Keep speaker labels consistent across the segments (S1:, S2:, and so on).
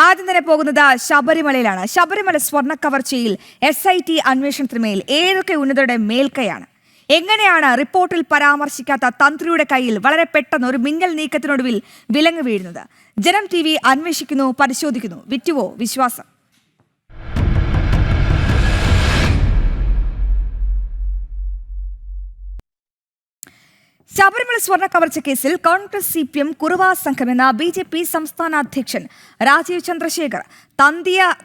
S1: ആദ്യം തന്നെ പോകുന്നത് ശബരിമലയിലാണ്. ശബരിമല സ്വർണ്ണ കവർച്ചയിൽ SIT അന്വേഷണത്തിന്മേൽ ഏതൊക്കെ ഉന്നതരുടെ മേൽക്കൈയാണ്? എങ്ങനെയാണ് റിപ്പോർട്ടിൽ പരാമർശിക്കാത്ത തന്ത്രിയുടെ കയ്യിൽ വളരെ പെട്ടെന്ന് ഒരു മിന്നൽ നീക്കത്തിനൊടുവിൽ വിലങ്ങ് വീഴുന്നത്? ജനം TV അന്വേഷിക്കുന്നു, പരിശോധിക്കുന്നു. വിറ്റുവോ വിശ്വാസം? ശബരിമല സ്വർണ്ണ കവർച്ച കേസിൽ കോൺഗ്രസ് CPM കുറുവ സംഘമെന്ന BJP സംസ്ഥാന അധ്യക്ഷൻ രാജീവ് ചന്ദ്രശേഖർ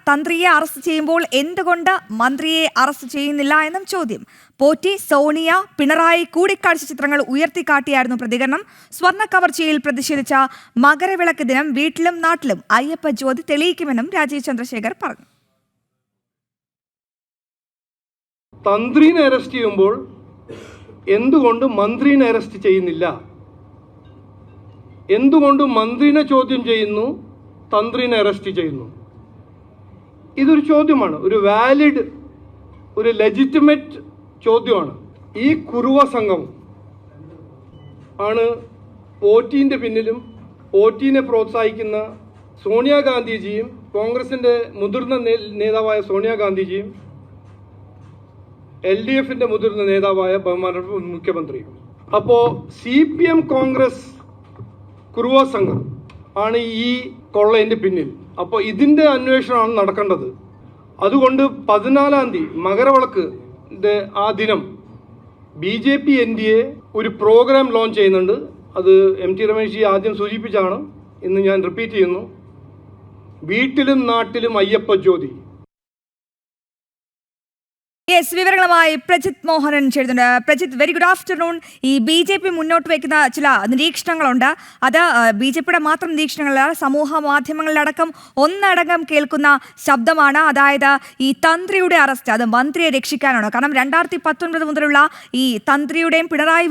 S1: തന്ത്രിയെ അറസ്റ്റ് ചെയ്യുമ്പോൾ എന്തുകൊണ്ട് മന്ത്രിയെ അറസ്റ്റ് ചെയ്യുന്നില്ല എന്നും ചോദ്യം. പോറ്റി, സോണിയ, പിണറായി കൂടിക്കാഴ്ച ചിത്രങ്ങൾ ഉയർത്തിക്കാട്ടിയായിരുന്നു പ്രതികരണം. സ്വർണ്ണ കവർച്ചയിൽ പ്രതിഷേധിച്ച മകരവിളക്ക് ദിനം വീട്ടിലും നാട്ടിലും അയ്യപ്പ ജ്യോതി തെളിയിക്കുമെന്നും രാജീവ് ചന്ദ്രശേഖർ പറഞ്ഞു.
S2: തന്ത്രിനെ അറസ്റ്റ് ചെയ്യുമ്പോൾ എന്തുകൊണ്ട് മന്ത്രിനെ അറസ്റ്റ് ചെയ്യുന്നില്ല? എന്തുകൊണ്ട് മന്ത്രിനെ ചോദ്യം ചെയ്യുന്നു, തന്ത്രിനെ അറസ്റ്റ് ചെയ്യുന്നു? ഇതൊരു ചോദ്യമാണ്, ഒരു വാലിഡ്, ഒരു ലെജിറ്റിമേറ്റ് ചോദ്യമാണ്. ഈ കുറുവ സംഘം ആണ് പോറ്റീൻ്റെ പിന്നിലും പോറ്റീനെ പ്രോത്സാഹിക്കുന്ന സോണിയാഗാന്ധിജിയും കോൺഗ്രസിൻ്റെ മുതിർന്ന നേതാവായ സോണിയാഗാന്ധിജിയും LDFിന്റെ മുതിർന്ന നേതാവായ ബഹുമാനപ്പെട്ട മുഖ്യമന്ത്രിയും. അപ്പോൾ CPM കോൺഗ്രസ് കുറുവ സംഘം ആണ് ഈ കൊള്ളയിൻ്റെ പിന്നിൽ. അപ്പോൾ ഇതിൻ്റെ അന്വേഷണമാണ് നടക്കേണ്ടത്. അതുകൊണ്ട് 14-ാം തീയതി മകരവിളക്കിൻ്റെ ആ ദിനം BJP NDA ഒരു പ്രോഗ്രാം ലോഞ്ച് ചെയ്യുന്നുണ്ട്. അത് MT രമേശ് ജി ആദ്യം സൂചിപ്പിച്ചാണ്, ഇന്ന് ഞാൻ റിപ്പീറ്റ് ചെയ്യുന്നു. വീട്ടിലും നാട്ടിലും അയ്യപ്പ ജ്യോതി.
S1: വിവരങ്ങളുമായി പ്രജിത് മോഹനൻ ചേരുന്നുണ്ട്. Prajith, very good afternoon. ഈ BJP മുന്നോട്ട് വയ്ക്കുന്ന ചില നിരീക്ഷണങ്ങളുണ്ട്. അത് BJPയുടെ മാത്രം നിരീക്ഷണങ്ങളല്ല, സമൂഹ മാധ്യമങ്ങളിലടക്കം ഒന്നടങ്കം കേൾക്കുന്ന ശബ്ദമാണ്. അതായത് ഈ തന്ത്രിയുടെ അറസ്റ്റ് അത് മന്ത്രിയെ രക്ഷിക്കാനാണ്. കാരണം 2019 മുതലുള്ള ഈ തന്ത്രിയുടെയും പിണറായി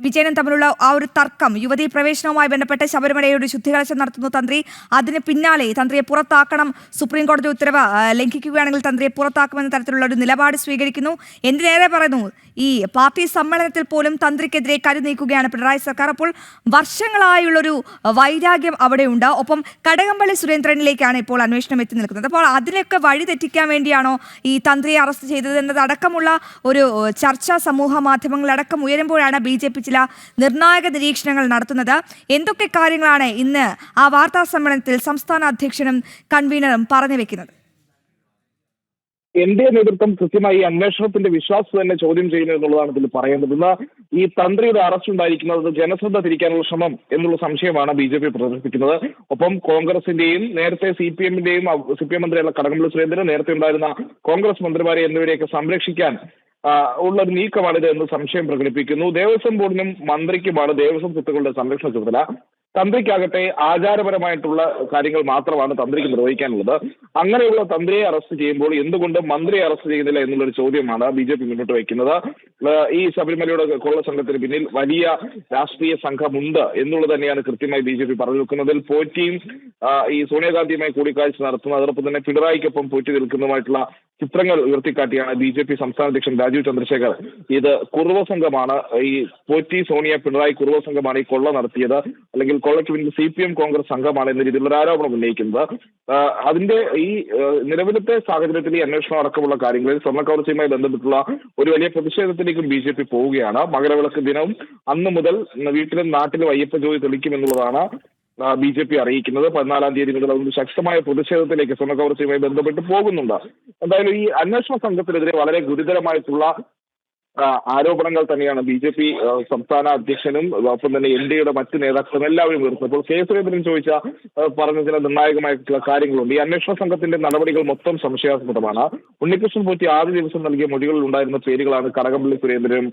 S1: വിജയനും തമ്മിലുള്ള ആ ഒരു തർക്കം, യുവതീ പ്രവേശനവുമായി ബന്ധപ്പെട്ട് ശബരിമലയുടെ ശുദ്ധികലശം നടത്തുന്നു തന്ത്രി. അതിന് പിന്നാലെ തന്ത്രിയെ പുറത്താക്കണം, സുപ്രീം കോടതി ഉത്തരവ് ലംഘിക്കുകയാണെങ്കിൽ തന്ത്രിയെ പുറത്താക്കുമെന്ന തരത്തിലുള്ള ഒരു നിലപാട് സ്വീകരിക്കുന്നു. എന്തിനേറെ പറയുന്നു, ഈ പാർട്ടി സമ്മേളനത്തിൽ പോലും തന്ത്രിക്കെതിരെ കരുനീക്കുകയാണ് പിണറായി സർക്കാർ. അപ്പോൾ വർഷങ്ങളായുള്ളൊരു വൈരാഗ്യം അവിടെയുണ്ട്. ഒപ്പം കടകംപള്ളി സുരേന്ദ്രനിലേക്കാണ് ഇപ്പോൾ അന്വേഷണം എത്തി നിൽക്കുന്നത്. അപ്പോൾ അതിനൊക്കെ വഴി തെറ്റിക്കാൻ വേണ്ടിയാണോ ഈ തന്ത്രിയെ അറസ്റ്റ് ചെയ്തത് എന്നതടക്കമുള്ള ഒരു ചർച്ച സമൂഹ മാധ്യമങ്ങളിലടക്കം ഉയരുമ്പോഴാണ് BJP ചില നിർണായക നിരീക്ഷണങ്ങൾ നടത്തുന്നത്. എന്തൊക്കെ കാര്യങ്ങളാണ് ഇന്ന് ആ വാർത്താ സമ്മേളനത്തിൽ സംസ്ഥാന അധ്യക്ഷനും കൺവീനറും പറഞ്ഞു വെക്കുന്നത്?
S3: NDA നേതൃത്വം കൃത്യമായി ഈ അന്വേഷണത്തിന്റെ വിശ്വാസം തന്നെ ചോദ്യം ചെയ്യുന്നു എന്നുള്ളതാണ് ഇതിൽ പറയേണ്ടത്. ഇന്ന് ഈ തന്ത്രിയുടെ അറസ്റ്റ് ഉണ്ടായിരിക്കുന്നത് ജനശ്രദ്ധ തിരിക്കാനുള്ള ശ്രമം എന്നുള്ള സംശയമാണ് BJP പ്രദർശിപ്പിക്കുന്നത്. ഒപ്പം കോൺഗ്രസിന്റെയും നേരത്തെ CPM മന്ത്രിയുള്ള കടകംപള്ളി സുരേന്ദ്രൻ, നേരത്തെ ഉണ്ടായിരുന്ന കോൺഗ്രസ് മന്ത്രിമാരെ എന്നിവരെയൊക്കെ സംരക്ഷിക്കാൻ ഉള്ളൊരു നീക്കമാണിത് എന്ന് സംശയം പ്രകടിപ്പിക്കുന്നു. ദേവസ്വം ബോർഡിനും മന്ത്രിക്കുമാണ് ദേവസ്വം സ്വത്തുക്കളുടെ സംരക്ഷണ ചുമതല. തന്ത്രിക്കാകട്ടെ ആചാരപരമായിട്ടുള്ള കാര്യങ്ങൾ മാത്രമാണ് തന്ത്രിക്ക് നിർവഹിക്കാനുള്ളത്. അങ്ങനെയുള്ള തന്ത്രിയെ അറസ്റ്റ് ചെയ്യുമ്പോൾ എന്തുകൊണ്ട് മന്ത്രിയെ അറസ്റ്റ് ചെയ്യുന്നില്ല എന്നുള്ളൊരു ചോദ്യമാണ് BJP മുന്നോട്ട് വയ്ക്കുന്നത്. ഈ ശബരിമലയുടെ കൊള്ള സംഘത്തിന് പിന്നിൽ വലിയ രാഷ്ട്രീയ സംഘമുണ്ട് എന്നുള്ളത് തന്നെയാണ് കൃത്യമായി BJP പറഞ്ഞു വെക്കുന്നതിൽ. പോറ്റിയും ഈ സോണിയാഗാന്ധിയുമായി കൂടിക്കാഴ്ച നടത്തുന്നു, അതോടൊപ്പം തന്നെ പിണറായിക്കൊപ്പം പോറ്റി നിൽക്കുന്നതുമായിട്ടുള്ള ചിത്രങ്ങൾ ഉയർത്തിക്കാട്ടിയാണ് BJP സംസ്ഥാന അധ്യക്ഷൻ രാജീവ് ചന്ദ്രശേഖർ ഇത് കുറുവ സംഘമാണ്, ഈ പോറ്റി, സോണിയ, പിണറായി കുറുവ സംഘമാണ് ഈ കൊള്ള നടത്തിയത്, അല്ലെങ്കിൽ കൊള്ളയ്ക്ക് പിന്നിൽ CPM കോൺഗ്രസ് സംഘമാണ് എന്ന രീതിയിലുള്ള ഒരു ആരോപണം ഉന്നയിക്കുന്നത്. അതിന്റെ ഈ നിലവിലത്തെ സാഹചര്യത്തിൽ ഈ അന്വേഷണം അടക്കമുള്ള കാര്യങ്ങളിൽ സ്വർണ്ണക്കവർച്ചയുമായി ബന്ധപ്പെട്ടുള്ള ഒരു വലിയ പ്രതിഷേധത്തിലേക്കും BJP പോവുകയാണ്. മകരവിളക്ക് ദിനവും അന്ന് മുതൽ വീട്ടിലും നാട്ടിലും അയ്യപ്പ ജ്യോതി തെളിക്കുമെന്നുള്ളതാണ് BJP അറിയിക്കുന്നത്. 14-ാം തീയതി മുതൽ അതിന് ശക്തമായ പ്രതിഷേധത്തിലേക്ക് സ്വർണ്ണക്കവർച്ചയുമായി ബന്ധപ്പെട്ട് പോകുന്നുണ്ട്. എന്തായാലും ഈ അന്വേഷണ സംഘത്തിനെതിരെ വളരെ ഗുരുതരമായിട്ടുള്ള ആരോപണങ്ങൾ തന്നെയാണ് BJP സംസ്ഥാന അധ്യക്ഷനും ഒപ്പം തന്നെ NDAയുടെ മറ്റ് നേതാക്കളും എല്ലാവരും ഉയർത്തുന്നത്. അപ്പോൾ K സുരേന്ദ്രൻ പറഞ്ഞ ചില നിർണായകമായിട്ടുള്ള കാര്യങ്ങളുണ്ട്. ഈ അന്വേഷണ സംഘത്തിന്റെ നടപടികൾ മൊത്തം സംശയാസ്പദമാണ്. ഉണ്ണികൃഷ്ണൻ പോറ്റി ആദ്യ ദിവസം നൽകിയ മൊഴികളിൽ ഉണ്ടായിരുന്ന പേരുകളാണ് കടകംപള്ളി സുരേന്ദ്രനും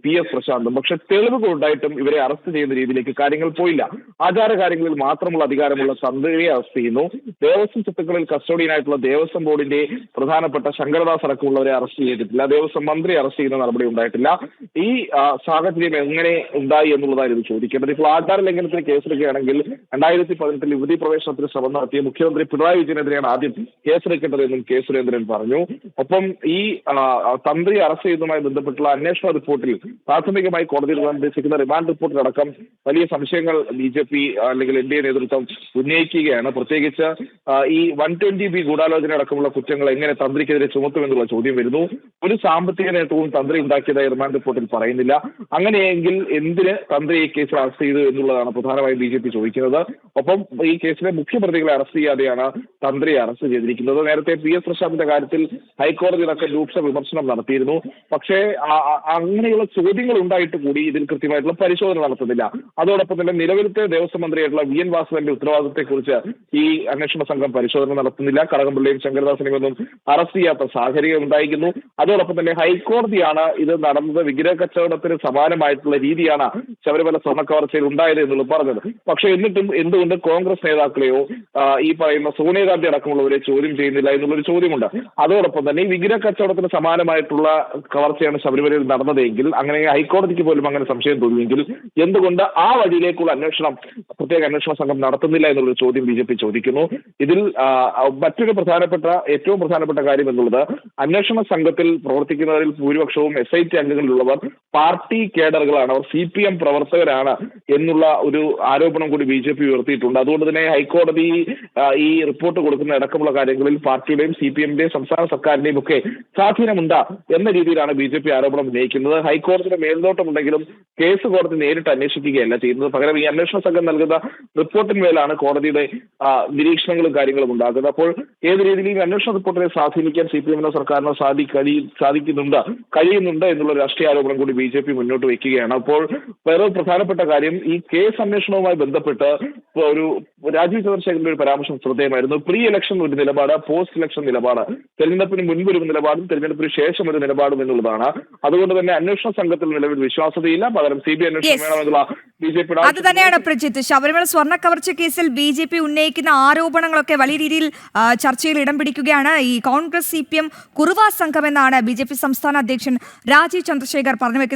S3: PS പ്രശാന്തും. പക്ഷെ തെളിവുകൾ ഉണ്ടായിട്ടും ഇവരെ അറസ്റ്റ് ചെയ്യുന്ന രീതിയിലേക്ക് കാര്യങ്ങൾ പോയില്ല. ആചാര കാര്യങ്ങളിൽ മാത്രമുള്ള അധികാരമുള്ള തന്ത്രിയെ അറസ്റ്റ് ചെയ്യുന്നു. ദേവസ്വം സ്വത്തുക്കളിൽ കസ്റ്റോഡിയനായിട്ടുള്ള ദേവസ്വം ബോർഡിന്റെ പ്രധാനപ്പെട്ട ശങ്കരദാസ് അടക്കമുള്ളവരെ അറസ്റ്റ് ചെയ്തിട്ടില്ല. ദേവസ്വം മന്ത്രി അറസ്റ്റ് അറസ്റ്റ് ചെയ്യുന്ന നടപടി ഉണ്ടായിട്ടില്ല. ഈ സാഹചര്യം എങ്ങനെ ഉണ്ടായി എന്നുള്ളതായിരുന്നു ചോദിക്കേണ്ടത്. ഇപ്പോൾ ആധാർ ലംഘനത്തിന് കേസെടുക്കുകയാണെങ്കിൽ 2018 യുവതി പ്രവേശനത്തിന് ശ്രമം നടത്തിയ മുഖ്യമന്ത്രി പിണറായി വിജയനെതിരെയാണ് ആദ്യം കേസെടുക്കേണ്ടതെന്നും കെ സുരേന്ദ്രൻ പറഞ്ഞു. ഒപ്പം ഈ തന്ത്രി അറസ്റ്റ് ചെയ്യുന്നതുമായി ബന്ധപ്പെട്ടുള്ള അന്വേഷണ റിപ്പോർട്ടിൽ പ്രാഥമികമായി കോടതിയിൽ നിർദ്ദേശിക്കുന്ന റിമാൻഡ് റിപ്പോർട്ടിലടക്കം വലിയ സംശയങ്ങൾ BJP അല്ലെങ്കിൽ NDA നേതൃത്വം ഉന്നയിക്കുകയാണ്. പ്രത്യേകിച്ച് ഈ 120B ഗൂഢാലോചന അടക്കമുള്ള കുറ്റങ്ങൾ എങ്ങനെ തന്ത്രിക്കെതിരെ ചുമത്തുമെന്നുള്ള ചോദ്യം വരുന്നു. ഒരു സാമ്പത്തിക നേട്ടവും തന്ത്രി ഉണ്ടാക്കിയതായി റിമാൻഡ് റിപ്പോർട്ടിൽ പറയുന്നില്ല. അങ്ങനെയെങ്കിൽ എന്തിന് തന്ത്രി ഈ കേസിൽ അറസ്റ്റ് ചെയ്തു എന്നുള്ളതാണ് പ്രധാനമായും BJP ചോദിക്കുന്നത്. ഒപ്പം ഈ കേസിലെ മുഖ്യപ്രതികളെ അറസ്റ്റ് ചെയ്യാതെയാണ് തന്ത്രിയെ അറസ്റ്റ് ചെയ്തിരിക്കുന്നത്. നേരത്തെ PS പ്രശാന്തിന്റെ കാര്യത്തിൽ ഹൈക്കോടതിയിലൊക്കെ രൂക്ഷ വിമർശനം നടത്തിയിരുന്നു. പക്ഷേ അങ്ങനെയുള്ള ചോദ്യങ്ങൾ ഉണ്ടായിട്ട് കൂടി ഇതിൽ കൃത്യമായിട്ടുള്ള പരിശോധന നടത്തുന്നില്ല. അതോടൊപ്പം തന്നെ നിലവിലത്തെ ദേവസ്വം മന്ത്രിയായിട്ടുള്ള VN വാസവന്റെ ഉത്തരവാദിത്തത്തെക്കുറിച്ച് ഈ അന്വേഷണ സംഘം പരിശോധന നടത്തുന്നില്ല. കടകംപള്ളിയും ശങ്കരദാസിനെയും ഒന്നും അറസ്റ്റ് ചെയ്യാത്ത സാഹചര്യം ഉണ്ടായിരിക്കുന്നു. അതോടൊപ്പം തന്നെ ഹൈക്കോടതിയാണ് ഇത് നടന്നത് വിഗ്രഹ കച്ചവടത്തിന് സമാനമായിട്ടുള്ള രീതിയാണ് ശബരിമല സ്വർണ്ണക്കവർച്ചയിൽ ഉണ്ടായത് എന്നുള്ളത് പറഞ്ഞത്. പക്ഷേ എന്നിട്ടും എന്തുകൊണ്ട് കോൺഗ്രസ് നേതാക്കളെയോ ഈ പറയുന്ന സോണിയാഗാന്ധി അടക്കമുള്ളവരെ ചോദ്യം ചെയ്യുന്നില്ല എന്നുള്ളൊരു ചോദ്യമുണ്ട്. അതോടൊപ്പം തന്നെ ഈ വിഗ്രഹ കച്ചവടത്തിന് സമാനമായിട്ടുള്ള കവർച്ചയാണ് ശബരിമലയിൽ നടന്നതെങ്കിൽ, അങ്ങനെ ഹൈക്കോടതിക്ക് പോലും അങ്ങനെ സംശയം തോന്നിയെങ്കിൽ എന്തുകൊണ്ട് ആ വഴിയിലേക്കുള്ള അന്വേഷണം പ്രത്യേക അന്വേഷണ സംഘം നടത്തുന്നില്ല എന്നുള്ളൊരു ചോദ്യം BJP ചോദിക്കുന്നു. ഇതിൽ മറ്റൊരു ഏറ്റവും പ്രധാനപ്പെട്ട കാര്യം എന്നുള്ളത് അന്വേഷണ സംഘത്തിൽ പ്രവർത്തിക്കുന്നവരിൽ ഭൂരിപക്ഷവും SIT അംഗങ്ങളിലുള്ളവർ പാർട്ടി കേഡറുകളാണ്, അവർ CPM പ്രവർത്തകരാണ് എന്നുള്ള ഒരു ആരോപണം കൂടി BJP ഉയർത്തിയിട്ടുണ്ട്. അതുകൊണ്ട് തന്നെ ഹൈക്കോടതി ഈ റിപ്പോർട്ട് കൊടുക്കുന്ന അടക്കമുള്ള കാര്യങ്ങളിൽ പാർട്ടിയുടെയും CPMന്റെയും സംസ്ഥാന സർക്കാരിന്റെയും ഒക്കെ സ്വാധീനമുണ്ട് എന്ന രീതിയിലാണ് BJP ആരോപണം ഉന്നയിക്കുന്നത്. ഹൈക്കോടതിയുടെ മേൽനോട്ടമുണ്ടെങ്കിലും കേസ് കോടതി നേരിട്ട് അന്വേഷിക്കുകയല്ല ചെയ്യുന്നത്. പകരം ഈ അന്വേഷണ സംഘം നൽകുന്ന റിപ്പോർട്ടിന്മേലാണ് കോടതിയുടെ നിരീക്ഷണങ്ങളും കാര്യങ്ങളും ഉണ്ടാകുന്നത്. അപ്പോൾ ഏത് രീതിയിൽ ഈ അന്വേഷണ റിപ്പോർട്ടിനെ സ്വാധീനിക്കാൻ CPMനോ സർക്കാരിനോ കഴിയുന്നുണ്ട് എന്നുള്ള രാഷ്ട്രീയ ആരോപണം കൂടി BJP മുന്നോട്ട് വയ്ക്കുകയാണ്. അപ്പോൾ വേറെ പ്രധാനപ്പെട്ട കാര്യം, ഈ കേസ് അന്വേഷണവുമായി ബന്ധപ്പെട്ട് ഒരു രാജീവ് ചന്ദ്രശേഖരന്റെ ഒരു പരാമർശം ശ്രദ്ധേയമായിരുന്നു. പ്രീ ഇലക്ഷൻ ഒരു നിലപാട്, പോസ്റ്റ് ഇലക്ഷൻ നിലപാട്, തെരഞ്ഞെടുപ്പിന് മുൻപ് ഒരു നിലപാടും തെരഞ്ഞെടുപ്പിന് ശേഷം ഒരു നിലപാടും എന്നുള്ളതാണ്. അതുകൊണ്ട് തന്നെ അന്വേഷണ സംഘത്തിൽ നിലവിൽ വിശ്വാസതയില്ല. പകരം CBI അന്വേഷണം വേണമെന്നുള്ള BJP
S1: അത് തന്നെയാണ് പ്രജിത്ത്. ശബരിമല സ്വർണ്ണ കവർച്ച കേസിൽ BJP ഉന്നയിക്കുന്ന ആരോപണങ്ങളൊക്കെ വലിയ രീതിയിൽ ചർച്ചയിൽ ഇടം പിടിക്കുകയാണ്. ഈ കോൺഗ്രസ് CPM കുറുവാ സംഘം എന്നാണ് BJP സംസ്ഥാന അധ്യക്ഷൻ രാജീവ് ചന്ദ്രശേഖർ പറഞ്ഞു വെക്കുന്നത്.